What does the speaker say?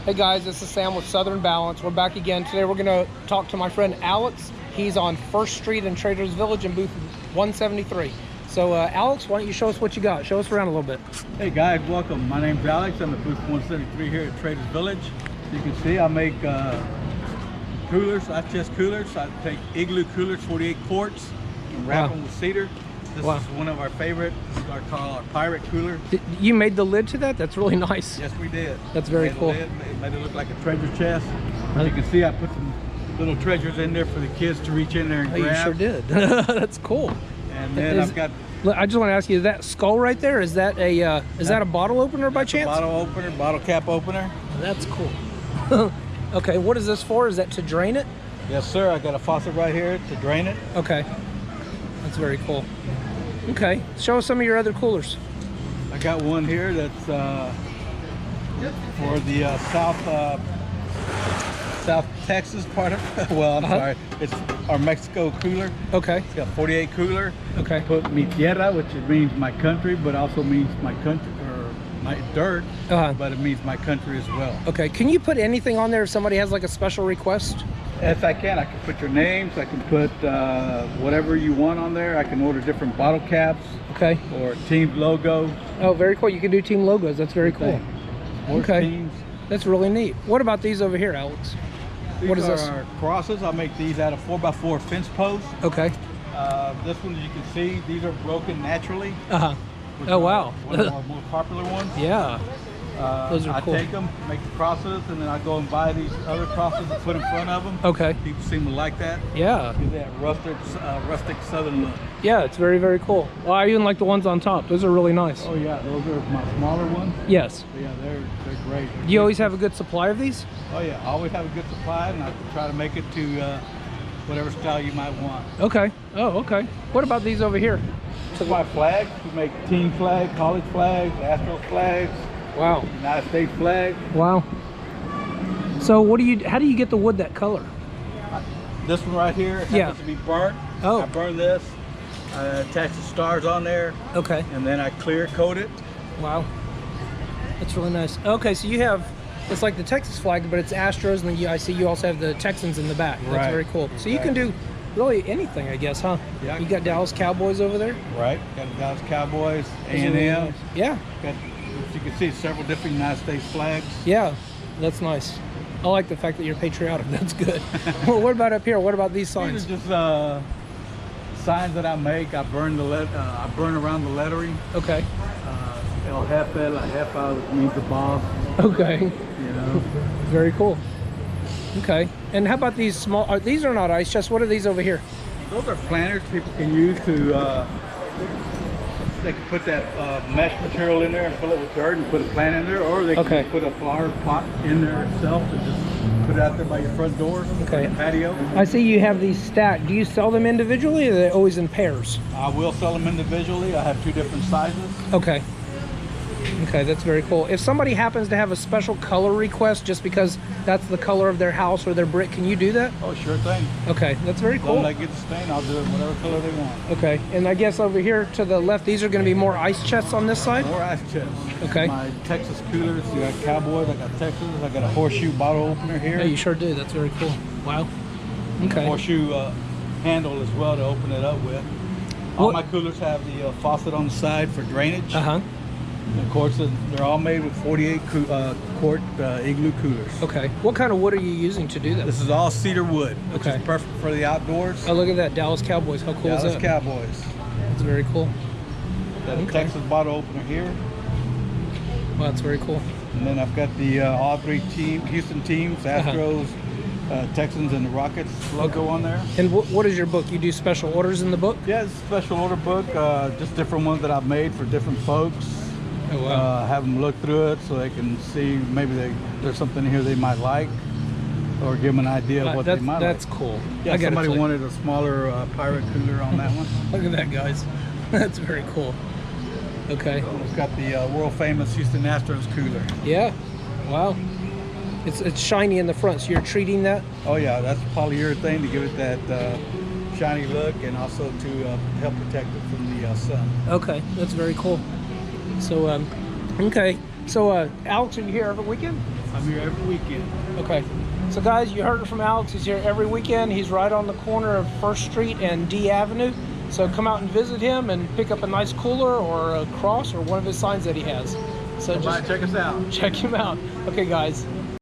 Hey guys, this is Sam with Southern Balance. We're back again. Today we're going to talk to my friend Alex. He's on 1st Street in Traders Village in booth 173. So Alex, why don't you show us what you got? Show us around a little bit. Hey guys, welcome. My name's Alex. I'm at booth 173 here at Traders Village. You can see I make coolers, ice chest coolers. I take igloo coolers, 48 quarts, and wrap them with cedar. This is one of our favorite. This is our pirate cooler. You made the lid to that? That's really nice. Yes, we did. That's very cool. Made it look like a treasure chest. As you can see, I put some little treasures in there for the kids to reach in there and grab. You sure did. That's cool. And then I've got. I just want to ask you, is that skull right there? Is that a that a bottle opener by chance? Bottle opener, bottle cap opener. That's cool. Okay, what is this for? Is that to drain it? Yes, sir. I got a faucet right here to drain it. Okay, that's very cool. Okay, show us some of your other coolers. I got one here that's for the South Texas part of. Well, I'm sorry, it's our Mexico cooler. Okay. It's got 48 cooler. Okay. Put mi tierra, which it means my country, but also means my country or my dirt. But it means my country as well. Okay. Can you put anything on there if somebody has like a special request? Yes, I can. I can put your names. I can put whatever you want on there. I can order different bottle caps. Okay. Or team logo. Oh, very cool. You can do team logos. That's very cool. Okay. Teams. That's really neat. What about these over here, Alex? What is this? These are our crosses. I make these out of 4x4 fence posts. Okay. This one, as you can see, these are broken naturally. Oh, wow. One of our more popular ones. Yeah. Those are cool. I take them, make the crosses, and then I go and buy these other crosses to put in front of them. Okay. People seem to like that. Yeah. Give that rustic southern look. Yeah, it's very, very cool. Well, I even like the ones on top. Those are really nice. Oh yeah, those are my smaller ones. Yes. But yeah, they're great. Do you always have a good supply of these? Oh yeah, I always have a good supply, and I try to make it to whatever style you might want. Okay. Oh, okay. What about these over here? This is my flags. We make team flag, college flags, Astro flags. Wow. United States flag. Wow. So how do you get the wood that color? This one right here happens to be burnt. Oh. I burn this. I attach the stars on there. Okay. And then I clear coat it. Wow. That's really nice. Okay, so you have, it's like the Texas flag, but it's Astros, and then I see you also have the Texans in the back. That's right. very cool. So you can do really anything, I guess, huh? Yeah. You got Dallas Cowboys over there? Right. Got the Dallas Cowboys, A&M. Really nice. Yeah. Got, as you can see, several different United States flags. Yeah, that's nice. I like the fact that you're patriotic. That's good. Well, what about up here? What about these signs? These are just signs that I make. I burn I burn around the lettering. Okay. El Jefe, La Jefa, which means the boss. Okay. You know. Very cool. Okay. And how about these small? These are not ice chests. What are these over here? Those are planters people can use to. They can put that mesh material in there and fill it with dirt and put a plant in there, or they can put a flower pot in there itself and just put it out there by your front door. Okay. Patio. I see you have these stacked. Do you sell them individually, or are they always in pairs? I will sell them individually. I have 2 different sizes. Okay. Okay, that's very cool. If somebody happens to have a special color request just because that's the color of their house or their brick, can you do that? Oh, sure thing. Okay, that's very cool. When they get the stain, I'll do it whatever color they want. Okay, and I guess over here to the left, these are going to be more ice chests on this side? More ice chests. Okay. My Texas coolers, you got Cowboys, I got Texas, I got a horseshoe bottle opener here. Yeah, you sure do. That's very cool. Wow. Okay. Horseshoe handle as well to open it up with. All my coolers have the faucet on the side for drainage. And of course, they're all made with 48 quart igloo coolers. Okay. What kind of wood are you using to do that? This is all cedar wood, which is perfect for the outdoors. Oh, look at that. Dallas Cowboys. How cool is that? Dallas Cowboys. That's very cool. Got a Texas bottle opener here. Wow, that's very cool. And then I've got the all 3 Houston teams, Astros, Texans, and the Rockets logo on there. And what is your book? You do special orders in the book? Yeah, it's a special order book. Just different ones that I've made for different folks. Oh, wow. Have them look through it so they can see maybe there's something here they might like, or give them an idea of what they might like. That's cool. Yeah, somebody wanted a smaller pirate cooler on that one. Look at that, guys. That's very cool. Okay. It's got the world famous Houston Astros cooler. Yeah. Wow. It's shiny in the front, so you're treating that? Oh yeah, that's polyurethane to give it that shiny look, and also to help protect it from the sun. Okay, that's very cool. So, okay. So, Alex, are you here every weekend? I'm here every weekend. Okay. So guys, you heard it from Alex. He's here every weekend. He's right on the corner of First Street and D Avenue. So come out and visit him and pick up a nice cooler or a cross or one of his signs that he has. So Come by, just check us out. check him out. Okay, guys.